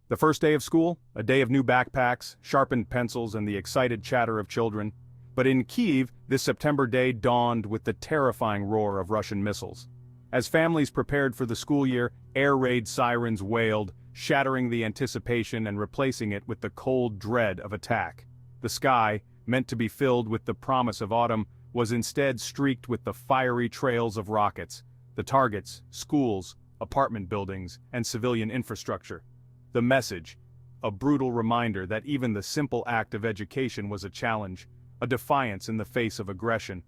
The first day of school, a day of new backpacks, sharpened pencils, and the excited chatter of children. But in Kyiv, this September day dawned with the terrifying roar of Russian missiles. As families prepared for the school year, air raid sirens wailed, shattering the anticipation and replacing it with the cold dread of attack. The sky, meant to be filled with the promise of autumn, was instead streaked with the fiery trails of rockets. The targets, schools, apartment buildings, and civilian infrastructure. The message, a brutal reminder that even the simple act of education was a challenge, a defiance in the face of aggression.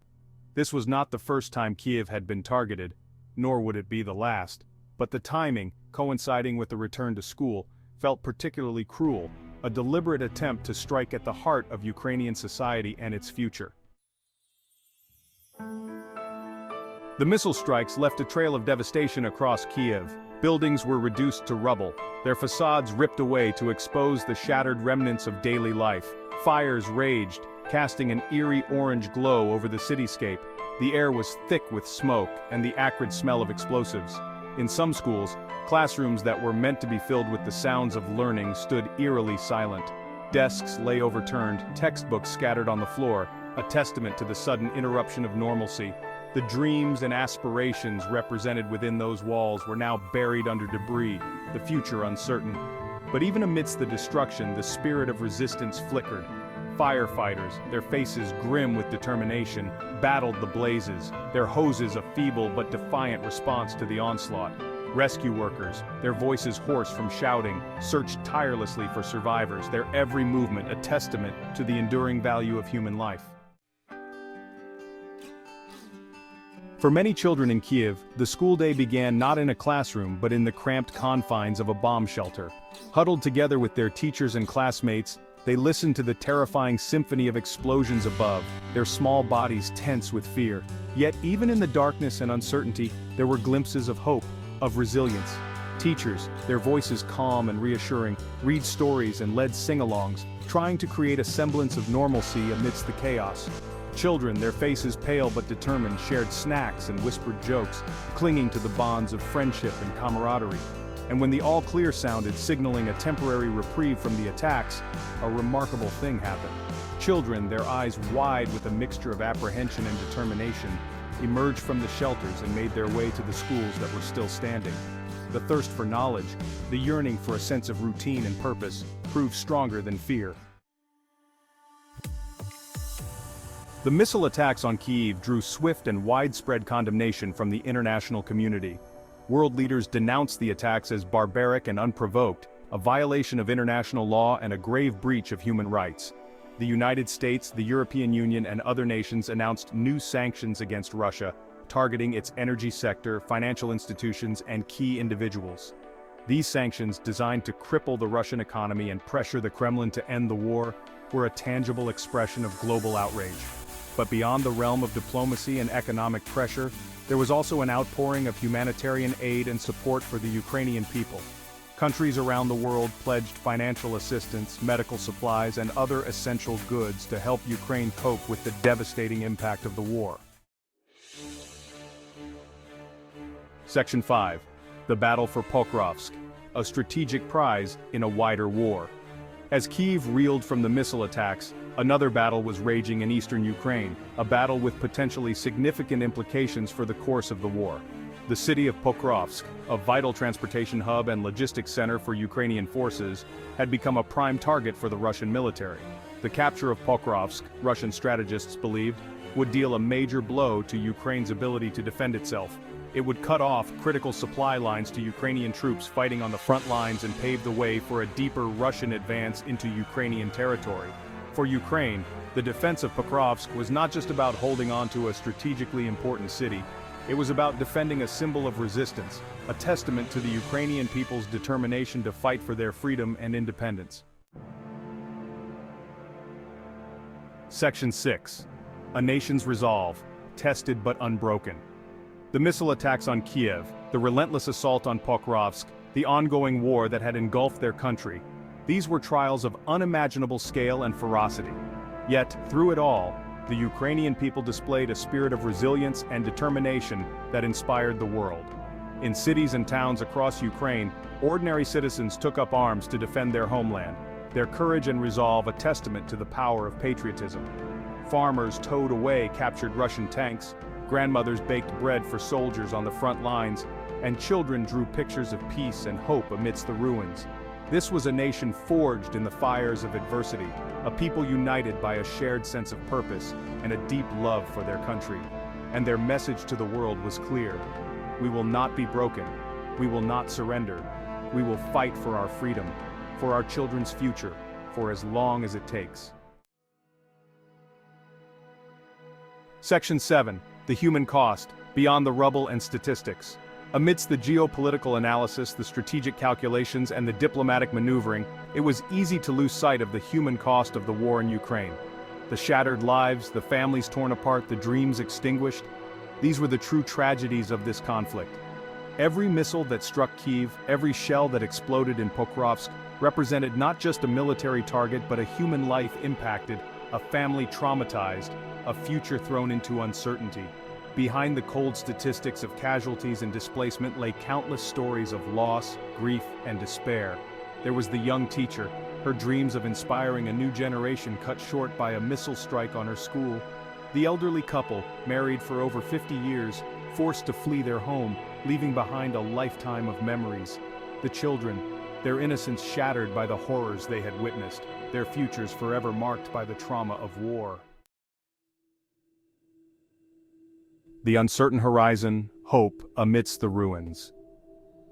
This was not the first time Kyiv had been targeted, nor would it be the last, but the timing, coinciding with the return to school, felt particularly cruel, a deliberate attempt to strike at the heart of Ukrainian society and its future. The missile strikes left a trail of devastation across Kyiv. Buildings were reduced to rubble, their facades ripped away to expose the shattered remnants of daily life. Fires raged, casting an eerie orange glow over the cityscape. The air was thick with smoke and the acrid smell of explosives. In some schools, classrooms that were meant to be filled with the sounds of learning stood eerily silent. Desks lay overturned, textbooks scattered on the floor, a testament to the sudden interruption of normalcy. The dreams and aspirations represented within those walls were now buried under debris, the future uncertain. But even amidst the destruction, the spirit of resistance flickered. Firefighters, their faces grim with determination, battled the blazes, their hoses a feeble but defiant response to the onslaught. Rescue workers, their voices hoarse from shouting, searched tirelessly for survivors, their every movement a testament to the enduring value of human life. For many children in Kyiv, the school day began not in a classroom but in the cramped confines of a bomb shelter. Huddled together with their teachers and classmates, they listened to the terrifying symphony of explosions above, their small bodies tense with fear. Yet even in the darkness and uncertainty, there were glimpses of hope, of resilience. Teachers, their voices calm and reassuring, read stories and led sing-alongs, trying to create a semblance of normalcy amidst the chaos. Children, their faces pale but determined, shared snacks and whispered jokes, clinging to the bonds of friendship and camaraderie. And when the all-clear sounded, signaling a temporary reprieve from the attacks, a remarkable thing happened. Children, their eyes wide with a mixture of apprehension and determination, emerged from the shelters and made their way to the schools that were still standing. The thirst for knowledge, the yearning for a sense of routine and purpose, proved stronger than fear. The missile attacks on Kyiv drew swift and widespread condemnation from the international community. World leaders denounced the attacks as barbaric and unprovoked, a violation of international law and a grave breach of human rights. The United States, the European Union, and other nations announced new sanctions against Russia, targeting its energy sector, financial institutions, and key individuals. These sanctions, designed to cripple the Russian economy and pressure the Kremlin to end the war, were a tangible expression of global outrage. But beyond the realm of diplomacy and economic pressure, there was also an outpouring of humanitarian aid and support for the Ukrainian people. Countries around the world pledged financial assistance, medical supplies, and other essential goods to help Ukraine cope with the devastating impact of the war. Section 5. The Battle for Pokrovsk, a strategic prize in a wider war. As Kyiv reeled from the missile attacks, another battle was raging in eastern Ukraine, a battle with potentially significant implications for the course of the war. The city of Pokrovsk, a vital transportation hub and logistics center for Ukrainian forces, had become a prime target for the Russian military. The capture of Pokrovsk, Russian strategists believed, would deal a major blow to Ukraine's ability to defend itself. It would cut off critical supply lines to Ukrainian troops fighting on the front lines and pave the way for a deeper Russian advance into Ukrainian territory. For Ukraine, the defense of Pokrovsk was not just about holding on to a strategically important city. It was about defending a symbol of resistance, a testament to the Ukrainian people's determination to fight for their freedom and independence. Section 6. A nation's resolve, tested but unbroken. The missile attacks on Kyiv, the relentless assault on Pokrovsk, the ongoing war that had engulfed their country, these were trials of unimaginable scale and ferocity. Yet, through it all, the Ukrainian people displayed a spirit of resilience and determination that inspired the world. In cities and towns across Ukraine, ordinary citizens took up arms to defend their homeland, their courage and resolve a testament to the power of patriotism. Farmers towed away captured Russian tanks, grandmothers baked bread for soldiers on the front lines, and children drew pictures of peace and hope amidst the ruins. This was a nation forged in the fires of adversity, a people united by a shared sense of purpose and a deep love for their country. And their message to the world was clear: we will not be broken, we will not surrender, we will fight for our freedom, for our children's future, for as long as it takes. Section 7. The human cost, beyond the rubble and statistics. Amidst the geopolitical analysis, the strategic calculations, and the diplomatic maneuvering, it was easy to lose sight of the human cost of the war in Ukraine. The shattered lives, the families torn apart, the dreams extinguished. These were the true tragedies of this conflict. Every missile that struck Kyiv, every shell that exploded in Pokrovsk, represented not just a military target but a human life impacted, a family traumatized, a future thrown into uncertainty. Behind the cold statistics of casualties and displacement lay countless stories of loss, grief, and despair. There was the young teacher, her dreams of inspiring a new generation cut short by a missile strike on her school. The elderly couple, married for over 50 years, forced to flee their home, leaving behind a lifetime of memories. The children, their innocence shattered by the horrors they had witnessed, their futures forever marked by the trauma of war. The uncertain horizon, hope amidst the ruins.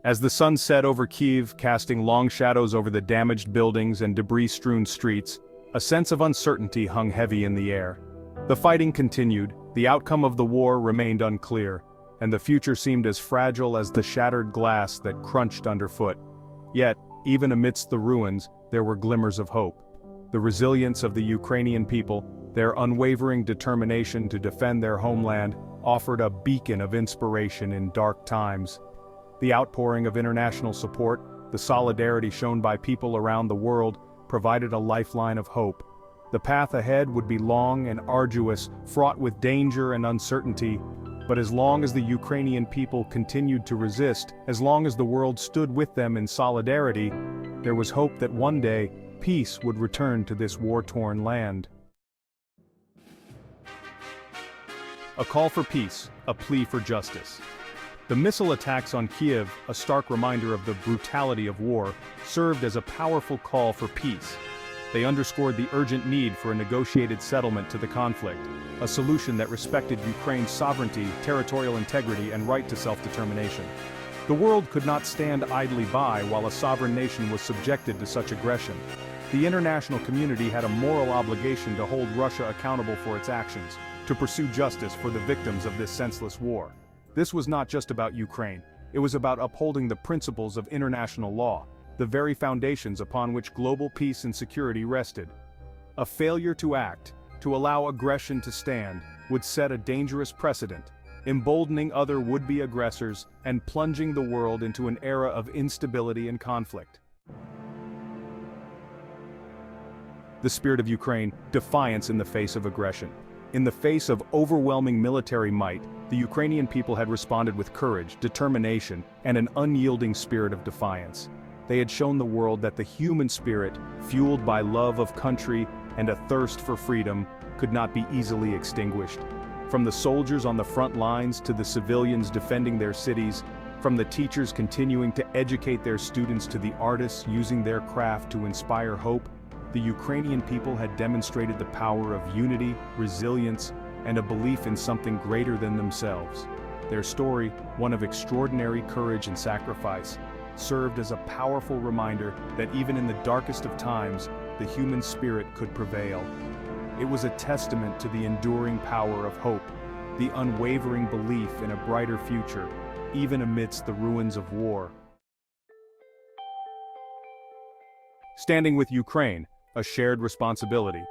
As the sun set over Kyiv, casting long shadows over the damaged buildings and debris-strewn streets, a sense of uncertainty hung heavy in the air. The fighting continued, the outcome of the war remained unclear, and the future seemed as fragile as the shattered glass that crunched underfoot. Yet, even amidst the ruins, there were glimmers of hope. The resilience of the Ukrainian people, their unwavering determination to defend their homeland, offered a beacon of inspiration in dark times. The outpouring of international support, the solidarity shown by people around the world, provided a lifeline of hope. The path ahead would be long and arduous, fraught with danger and uncertainty, but as long as the Ukrainian people continued to resist, as long as the world stood with them in solidarity, there was hope that one day, peace would return to this war-torn land. A call for peace, a plea for justice. The missile attacks on Kyiv, a stark reminder of the brutality of war, served as a powerful call for peace. They underscored the urgent need for a negotiated settlement to the conflict, a solution that respected Ukraine's sovereignty, territorial integrity, and right to self-determination. The world could not stand idly by while a sovereign nation was subjected to such aggression. The international community had a moral obligation to hold Russia accountable for its actions, to pursue justice for the victims of this senseless war. This was not just about Ukraine, it was about upholding the principles of international law, the very foundations upon which global peace and security rested. A failure to act, to allow aggression to stand, would set a dangerous precedent, emboldening other would-be aggressors and plunging the world into an era of instability and conflict. The spirit of Ukraine, defiance in the face of aggression. In the face of overwhelming military might, the Ukrainian people had responded with courage, determination, and an unyielding spirit of defiance. They had shown the world that the human spirit, fueled by love of country and a thirst for freedom, could not be easily extinguished. From the soldiers on the front lines to the civilians defending their cities, from the teachers continuing to educate their students to the artists using their craft to inspire hope, the Ukrainian people had demonstrated the power of unity, resilience, and a belief in something greater than themselves. Their story, one of extraordinary courage and sacrifice, served as a powerful reminder that even in the darkest of times, the human spirit could prevail. It was a testament to the enduring power of hope, the unwavering belief in a brighter future, even amidst the ruins of war. Standing with Ukraine, a shared responsibility.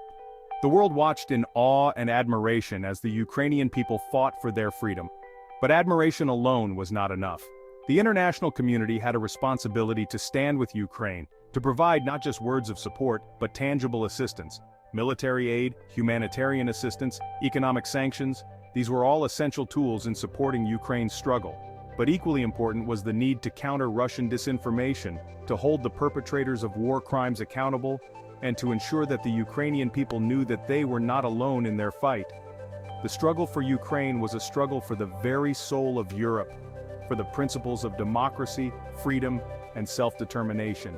The world watched in awe and admiration as the Ukrainian people fought for their freedom. But admiration alone was not enough. The international community had a responsibility to stand with Ukraine, to provide not just words of support, but tangible assistance. Military aid, humanitarian assistance, economic sanctions, these were all essential tools in supporting Ukraine's struggle. But equally important was the need to counter Russian disinformation, to hold the perpetrators of war crimes accountable, and to ensure that the Ukrainian people knew that they were not alone in their fight. The struggle for Ukraine was a struggle for the very soul of Europe, for the principles of democracy, freedom, and self-determination.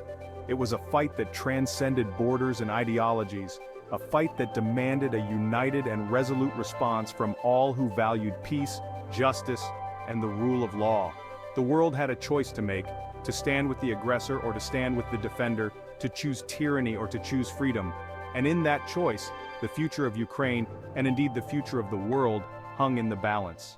It was a fight that transcended borders and ideologies, a fight that demanded a united and resolute response from all who valued peace, justice, and the rule of law. The world had a choice to make, to stand with the aggressor or to stand with the defender, to choose tyranny or to choose freedom. And in that choice, the future of Ukraine, and indeed the future of the world, hung in the balance.